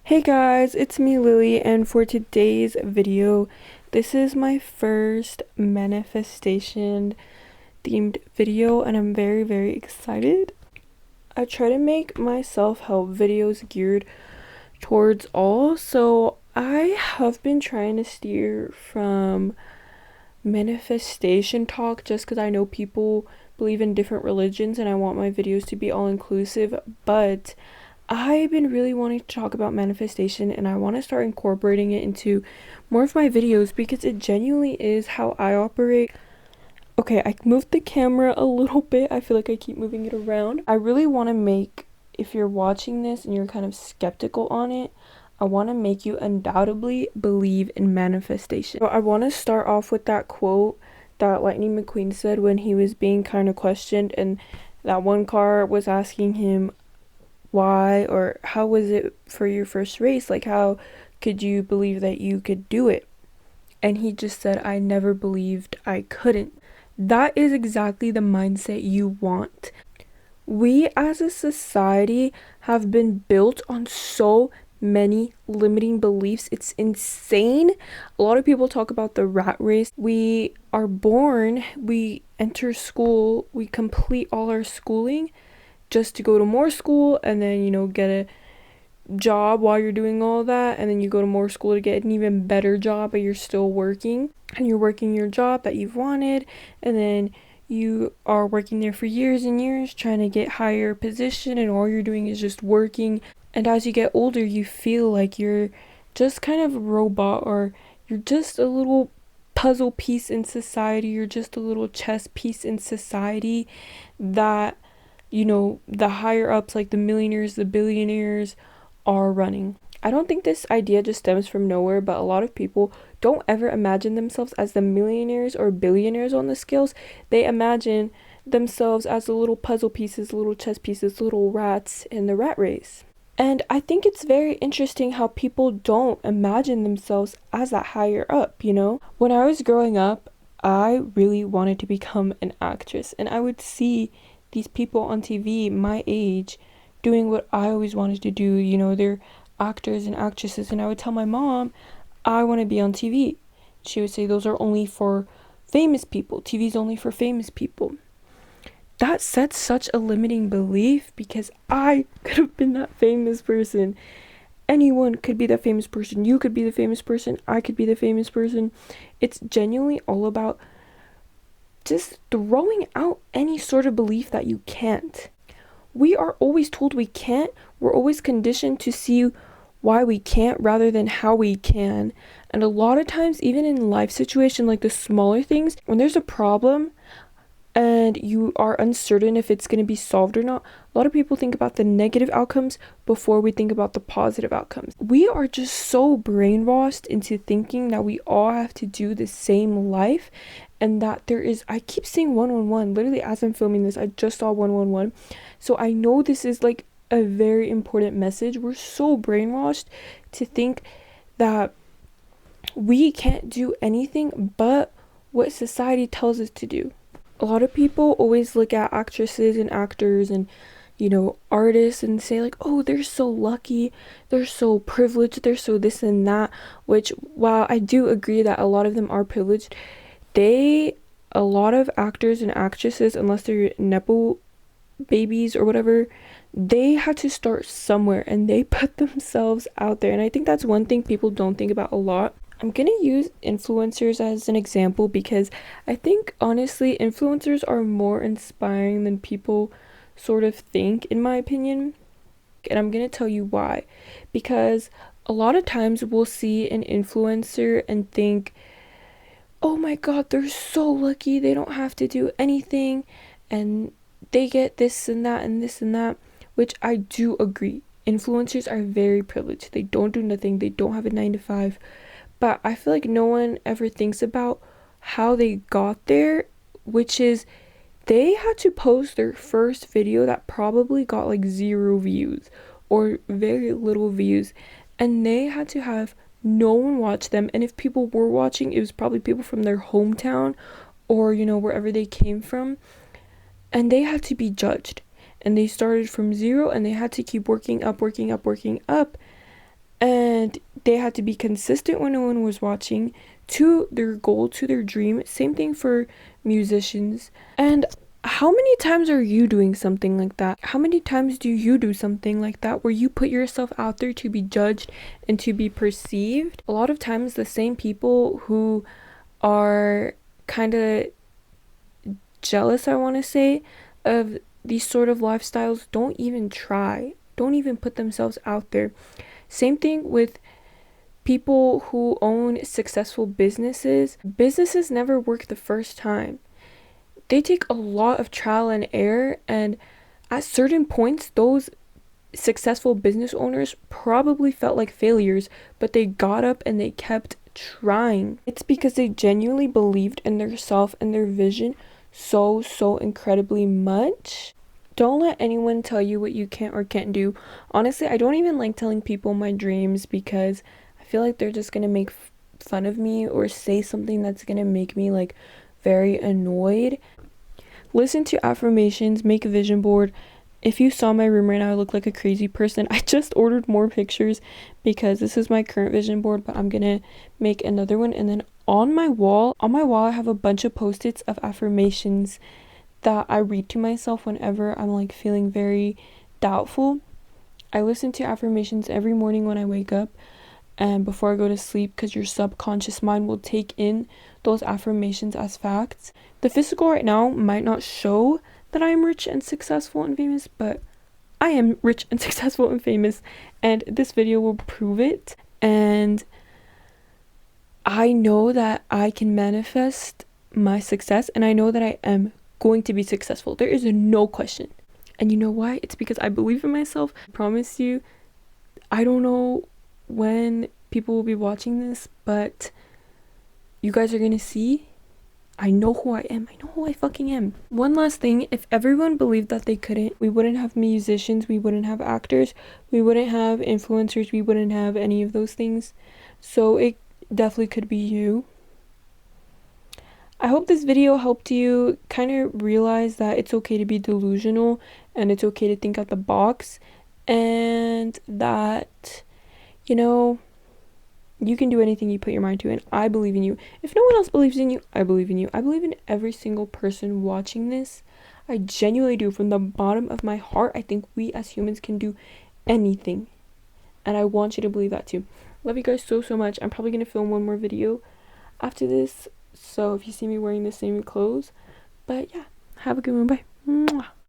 Hey guys, it's me Lily, and for today's video, this is my first manifestation themed video and I'm very excited. I try to make my self-help videos geared towards all, so I have been trying to steer from manifestation talk just because I know people believe in different religions and I want my videos to be all inclusive, but I've been really wanting to talk about manifestation and I want to start incorporating it into more of my videos because it genuinely is how I operate. Okay, I moved the camera a little bit. I feel like I keep moving it around. I really want to make, if you're watching this and you're kind of skeptical on it, I want to make you undoubtedly believe in manifestation. So I want to start off with that quote that Lightning McQueen said when he was being kind of questioned and that one car was asking him why or how was it for your first race, like how could you believe that you could do it, and he just said, I never believed I couldn't. That is exactly the mindset you want. We as a society have been built on so many limiting beliefs. It's insane. A lot of people talk about the rat race. We are born, we enter school, we complete all our schooling just to go to more school and then, get a job while you're doing all that, and then you go to more school to get an even better job, but you're still working and you're working your job that you've wanted, and then you are working there for years and years trying to get higher position, and all you're doing is just working. And as you get older, you feel like you're just kind of a robot, or you're just a little puzzle piece in society, you're just a little chess piece in society that the higher ups, like the millionaires, the billionaires, are running. I don't think this idea just stems from nowhere, but a lot of people don't ever imagine themselves as the millionaires or billionaires on the scales. They imagine themselves as the little puzzle pieces, little chess pieces, little rats in the rat race. And I think it's very interesting how people don't imagine themselves as that higher up, When I was growing up, I really wanted to become an actress, and I would see these people on TV my age doing what I always wanted to do. They're actors and actresses, and I would tell my mom, I want to be on TV. She would say, those are only for famous people. TV's only for famous people. That sets such a limiting belief because I could have been that famous person. Anyone could be that famous person. You could be the famous person. I could be the famous person. It's genuinely all about just throwing out any sort of belief that you can't. We are always told we can't. We're always conditioned to see why we can't rather than how we can. And a lot of times, even in life situation, like the smaller things, when there's a problem and you are uncertain if it's going to be solved or not, a lot of people think about the negative outcomes before we think about the positive outcomes. We are just so brainwashed into thinking that we all have to do the same life, and that there is, I keep seeing 111, literally as I'm filming this, I just saw 111, so I know this is like a very important message. We're so brainwashed to think that we can't do anything but what society tells us to do. A lot of people always look at actresses and actors and artists and say like, oh, they're so lucky, they're so privileged, they're so this and that, which, while I do agree that a lot of them are privileged, a lot of actors and actresses, unless they're nepo babies or whatever, they had to start somewhere and they put themselves out there. And I think that's one thing people don't think about a lot. I'm gonna use influencers as an example because I think honestly influencers are more inspiring than people sort of think, in my opinion. And I'm gonna tell you why. Because a lot of times we'll see an influencer and think, oh my god, they're so lucky, they don't have to do anything and they get this and that and this and that, which I do agree. Influencers are very privileged. They don't do nothing, they don't have a 9 to 5. But I feel like no one ever thinks about how they got there, which is they had to post their first video that probably got like 0 views or very little views, and they had to have no one watch them, and if people were watching, it was probably people from their hometown or wherever they came from, and they had to be judged, and they started from 0 and they had to keep working up. they had to be consistent when no one was watching, to their goal, to their dream. Same thing for musicians. And how many times are you doing something like that? How many times do you do something like that where you put yourself out there to be judged and to be perceived? A lot of times the same people who are kind of jealous, I want to say, of these sort of lifestyles don't even try, don't even put themselves out there. Same thing with people who own successful businesses. Businesses never work the first time. They take a lot of trial and error, and at certain points those successful business owners probably felt like failures, but they got up and they kept trying. It's because they genuinely believed in their self and their vision so incredibly much. Don't let anyone tell you what you can't or can't do. Honestly, I don't even like telling people my dreams because I feel like they're just gonna make fun of me or say something that's gonna make me like very annoyed. Listen to affirmations, make a vision board. If you saw my room right now, I look like a crazy person. I just ordered more pictures because this is my current vision board, but I'm gonna make another one. And then on my wall, I have a bunch of post-its of affirmations that I read to myself whenever I'm like feeling very doubtful. I listen to affirmations every morning when I wake up and before I go to sleep, because your subconscious mind will take in those affirmations as facts. The physical right now might not show that I am rich and successful and famous, but I am rich and successful and famous, and this video will prove it. And I know that I can manifest my success, and I know that I am going to be successful. There is no question. And you know why? It's because I believe in myself. I promise you, I don't know when people will be watching this, but you guys are gonna see. I know who I am. I know who I fucking am. One last thing, if everyone believed that they couldn't, we wouldn't have musicians, we wouldn't have actors, we wouldn't have influencers, we wouldn't have any of those things. So it definitely could be you. I hope this video helped you kind of realize that it's okay to be delusional and it's okay to think out the box, and that, you know, you can do anything you put your mind to, and I believe in you. If no one else believes in you, I believe in you. I believe in every single person watching this. I genuinely do. From the bottom of my heart, I think we as humans can do anything. And I want you to believe that too. Love you guys so much. I'm probably going to film one more video after this. So if you see me wearing the same clothes. But yeah, have a good one. Bye. Mwah.